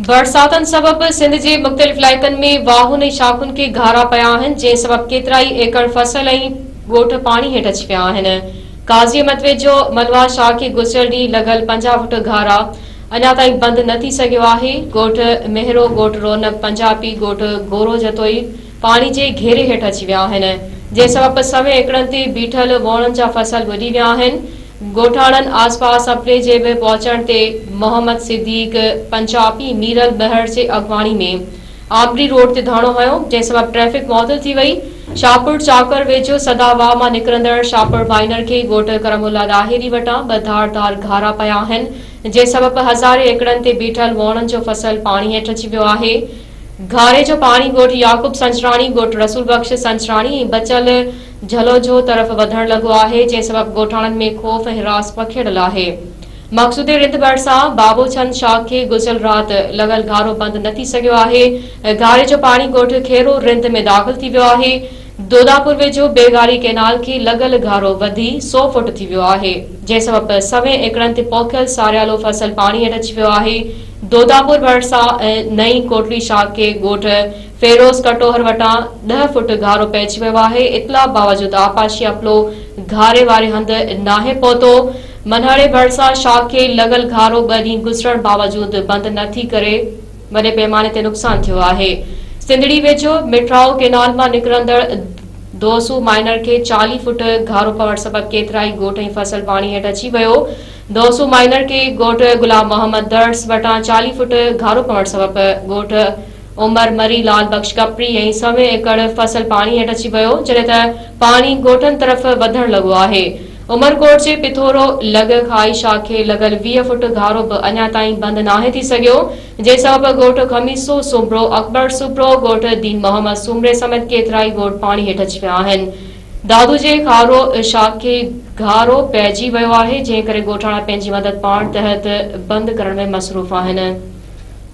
बरसातन सबब सिंध जे मुख़्तलिफ़ इलाइक़नि में वाहुनि ऐं शाख़ुनि खे घारा पिया आहिनि, जंहिं सबब केतिराई एकड़ फसल ऐं ॻोठ पाणी हेठि अची विया आहिनि। काज़ी मत वेझो मलवा शाह खे गुज़िरियल ॾींहुं लॻल 50 फुट घारा अञा ताईं बंदि न थी सघियो आहे। ॻोठ मेहरो, ॻोठ रौनक पंजाबी, ॻोठ गोरो जतोई पाणी जे घेरे हेठि अची विया आहिनि, जंहिं सबब सवे एकड़नि ते बीठल वणनि जा फसल ॿुॾी विया आहिनि। ॻोठाणनि आसपास अपने जे बि पहुचण ते मोहम्मद सिद्दीक पंजाबी मीरल बहर जे अॻवानी में आबरी रोड ते धाणो हयो, जंहिं सबब ट्रैफ़िक मुअतल थी वई। शाहपुर चाकर वेझो सदावाह मां निकिरंदड़ शाहपुर माइनर खे ॻोठ करमुल्ला ॾाहेरी वटां ॿ धारदार घारा पिया आहिनि, जंहिं सबब हज़ारे एकड़नि ते बीठल वणनि जो फसल पाणी हेठि अची वियो आहे। घारे जो पानी ॻोठ याकूब संचराणी, ॻोठ रसूल बख्श संचराणी ऐं बचल झलोझो तरफ़ वधण लॻो आहे, जंहिं सबब ॻोठाणनि में खौफ़ ऐं हिरास पखिड़ियल आहे। मक़सूदे रिंद भरिसां बाबू चंद शाह खे गुज़िरियल राति लॻल घारो बंदि न थी सघियो आहे। घारे जो पाणी ॻोठ खेरो रिंद में दाख़िल थी वियो आहे। दोदापुर वेझो बेगारी कैनाल खे लॻल घारो वधी 100 फुट थी वियो आहे, जंहिं सबब सवे एकड़नि ते पोखियल सारियालो फसल पाणी हेठि अची वियो आहे। दोदापुर भरिसां नई कोटली शाह खे ॻोठ फेरोज़ कटोहर वटां 10 फुट घारो पइजी वियो आहे। इतला बावजूद आपाशी अपलो घारे वारे हंधि नाहे पहुतो। मनहड़े भरिसां शाह खे लॻल घारो 2 ॾींहं गुज़रण बावजूद बंदि न थी करे वॾे पैमाने ते नुक़सान थियो आहे। सिंधड़ी वेझो मिठराओ कैनाल मां निकिरंदड़ दोसू माइनर खे 40 फुट घारो पवण सबब केतिराई ॻोठ ऐं फसल पाणी हेठि अची वियो। दोसू माइनर खे ॻोठ गुलाम मोहम्मद दर्स वटां 40 फुट घारो पवण सबब ॻोठ उमर मरी लाल बख्श कपरी ऐं सवे एकड़ फसल पाणी हेठि अची वियो, जॾहिं त पाणी ॻोठनि तरफ़ वधण लॻो आहे। उमरकोट जे पिथोरो लॻ खाई शाह खे लॻल 20 फुट घारो बि अञा ताईं बंदि नाहे थी सघियो, जंहिं सबब ॻोठ खमीसो सुबरो, अकबर सुबरो, ॻोठ दीन मोहम्मद सुमरे समेत केतिराई ॻोठ पाणी हेठि अची विया आहिनि। दादू जे खारो शाह खे घारो पइजी वियो आहे, जंहिं करे ॻोठाणा पंहिंजी मदद पाण तहत बंदि करण में मसरूफ़ आहिनि।